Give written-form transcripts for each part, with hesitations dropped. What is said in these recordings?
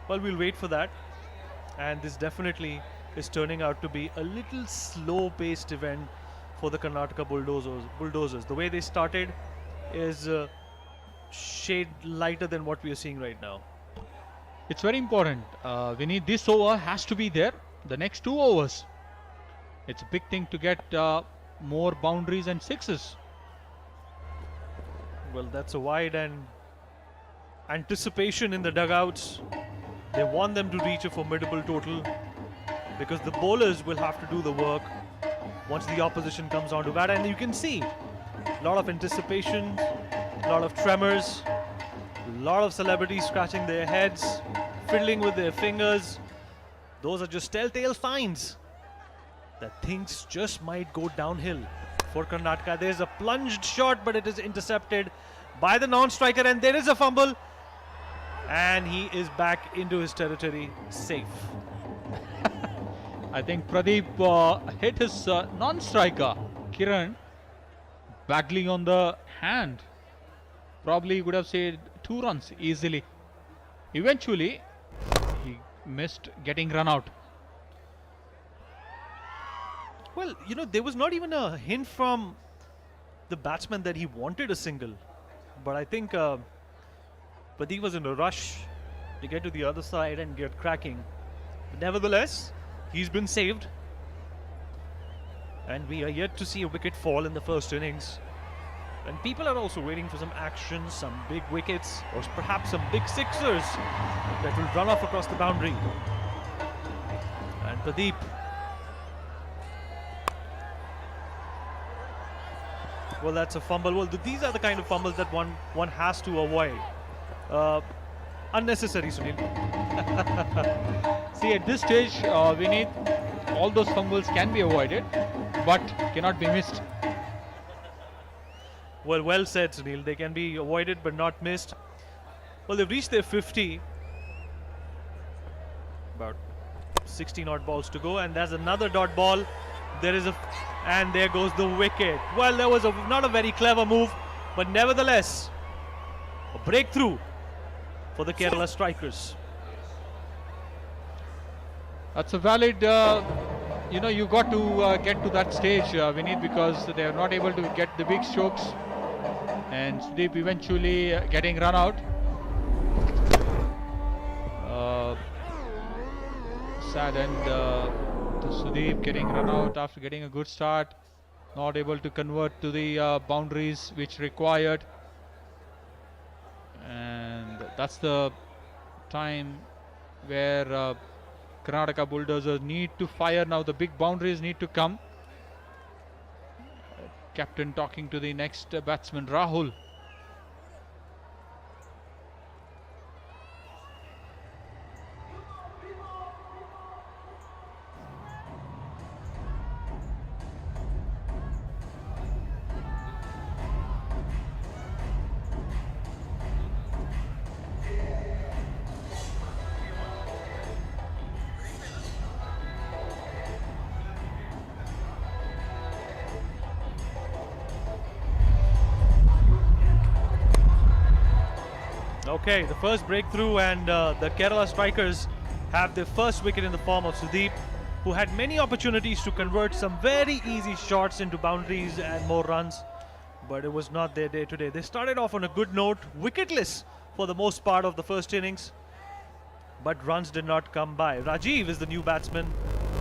Well, we'll wait for that. And this definitely is turning out to be a little slow-paced event for the Karnataka Bulldozers. The way they started is shade lighter than what we are seeing right now. It's very important. We need this over has to be there. The next 2 overs. It's a big thing to get more boundaries and sixes. Well, that's a wide and anticipation in the dugouts. They want them to reach a formidable total because the bowlers will have to do the work once the opposition comes on to bat. And you can see a lot of anticipation, a lot of tremors, a lot of celebrities scratching their heads, fiddling with their fingers. Those are just telltale signs that things just might go downhill for Karnataka. There's a plunged shot, but it is intercepted by the non-striker, and there is a fumble. And he is back into his territory, safe. I think Pradeep hit his non-striker, Kiran, badly on the hand. Probably would have saved 2 runs easily. Eventually, he missed getting run out. Well, you know, there was not even a hint from the batsman that he wanted a single. But I think Pradeep was in a rush to get to the other side and get cracking. But nevertheless, he's been saved. And we are yet to see a wicket fall in the first innings. And people are also waiting for some action, some big wickets, or perhaps some big sixers that will run off across the boundary. And Pradeep. Well, that's a fumble. Well, these are the kind of fumbles that one has to avoid. Unnecessary, Sunil. See, at this stage, we need all those fumbles can be avoided, but cannot be missed. Well said, Sunil. They can be avoided but not missed. Well, they've reached their 50. About 16 odd balls to go, and there's another dot ball. And there goes the wicket. Well, that was not a very clever move, but nevertheless, a breakthrough for the Kerala strikers. That's a valid, you got to get to that stage, Vineet, because they are not able to get the big strokes. And Sudeep eventually getting run out. Sad end to Sudeep getting run out after getting a good start. Not able to convert to the boundaries which required. And that's the time where Karnataka Bulldozers need to fire now. The big boundaries need to come. Captain talking to the next batsman, Rahul. Okay, the first breakthrough, and the Kerala strikers have their first wicket in the form of Sudeep, who had many opportunities to convert some very easy shots into boundaries and more runs, but it was not their day today. They started off on a good note, wicketless for the most part of the first innings, but runs did not come by. Rajeev is the new batsman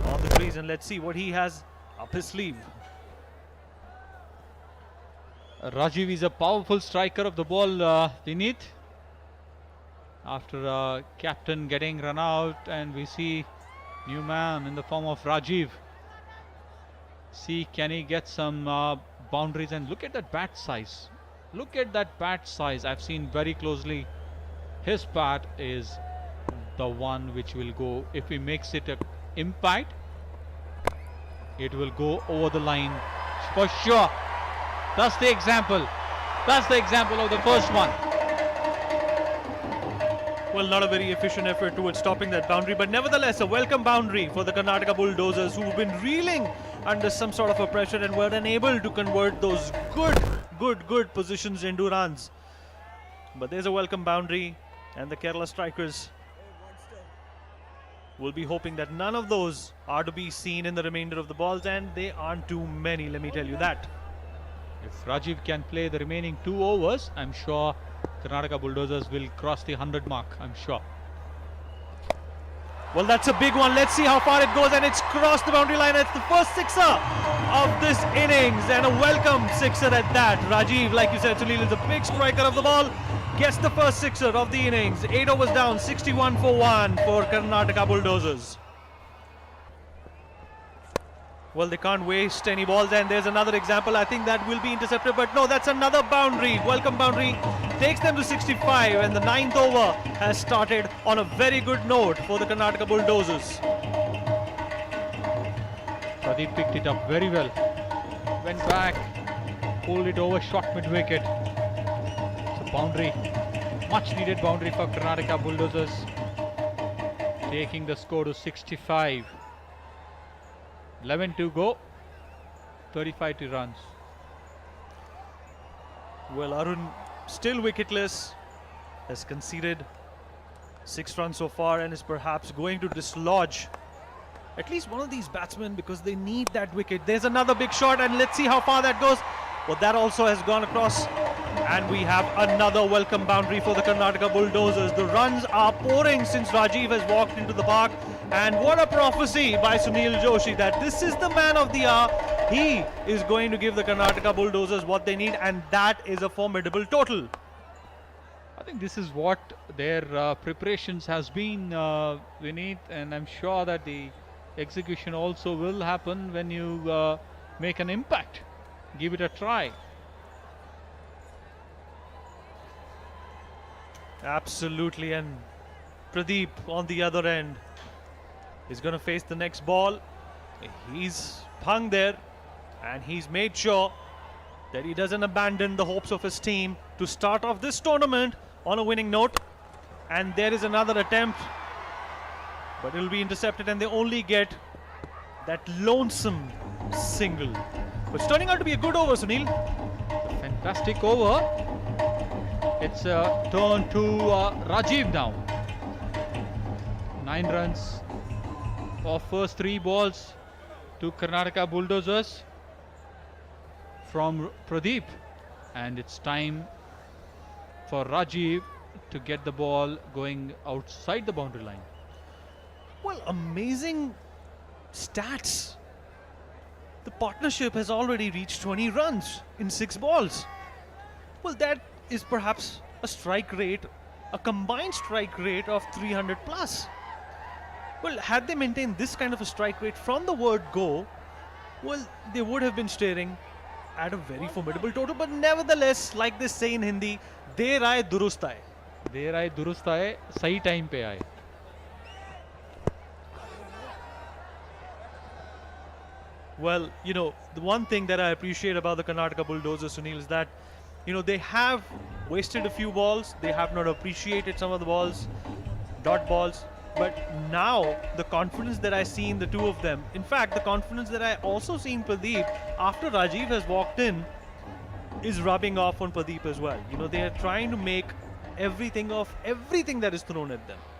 on the crease, and let's see what he has up his sleeve. Rajeev is a powerful striker of the ball, Vineet. After captain getting run out, and we see new man in the form of Rajeev. See, can he get some boundaries? And look at that bat size. Look at that bat size. I've seen very closely. His bat is the one which will go, if he makes it an impact, it will go over the line for sure. That's the example. That's the example of the first one. Well, not a very efficient effort towards stopping that boundary, but nevertheless a welcome boundary for the Karnataka Bulldozers, who've been reeling under some sort of a pressure and were unable to convert those good positions into runs. But there's a welcome boundary, and the Kerala strikers We'll be hoping that none of those are to be seen in the remainder of the balls, and they aren't too many, let me tell you that. If Rajeev can play the remaining 2 overs, I'm sure Karnataka Bulldozers will cross the 100 mark, I'm sure. Well, that's a big one. Let's see how far it goes, and it's crossed the boundary line. It's the first sixer of this innings, and a welcome sixer at that. Rajeev, like you said, Sunil, is a big striker of the ball. Gets the first sixer of the innings. 8 overs down, 61 for 1 for Karnataka Bulldozers. Well, they can't waste any balls, and there's another example. I think that will be intercepted, but no, that's another boundary. Welcome boundary takes them to 65, and the 9th over has started on a very good note for the Karnataka Bulldozers. Pradeep picked it up very well. Went back, pulled it over, shot mid-wicket. It's a boundary, much needed boundary for Karnataka Bulldozers, taking the score to 65. 11 to go, 35 runs. Well, Arun still wicketless, has conceded 6 runs so far, and is perhaps going to dislodge at least one of these batsmen because they need that wicket. There's another big shot, and let's see how far that goes. Well, that also has gone across, and we have another welcome boundary for the Karnataka Bulldozers. The runs are pouring since Rajeev has walked into the park, and what a prophecy by Sunil Joshi that this is the man of the hour. He is going to give the Karnataka Bulldozers what they need, and that is a formidable total. I think this is what their preparations has been, Vineet, and I'm sure that the execution also will happen when you make an impact. Give it a try. Absolutely, and Pradeep on the other end is going to face the next ball. He's hung there, and he's made sure that he doesn't abandon the hopes of his team to start off this tournament on a winning note. And there is another attempt, but it'll be intercepted, and they only get that lonesome single. But it's turning out to be a good over, Sunil. A fantastic over. It's a turn to Rajeev now. 9 runs of first 3 balls to Karnataka Bulldozers from Pradeep, and it's time for Rajeev to get the ball going outside the boundary line. Well, amazing stats. The partnership has already reached 20 runs in 6 balls. Well, that is perhaps a strike rate, a combined strike rate of 300 plus. Well, had they maintained this kind of a strike rate from the word go, well, they would have been staring at a very formidable total. But nevertheless, like they say in Hindi, der aaye durust aaye. Der aaye durust aaye, sahi time pe aaye. Well, you know, the one thing that I appreciate about the Karnataka Bulldozers, Sunil, is that, you know, they have wasted a few balls. They have not appreciated some of the balls, dot balls. But now, the confidence that I see in the two of them, in fact, the confidence that I also see in Pradeep after Rajeev has walked in, is rubbing off on Pradeep as well. You know, they are trying to make everything of everything that is thrown at them.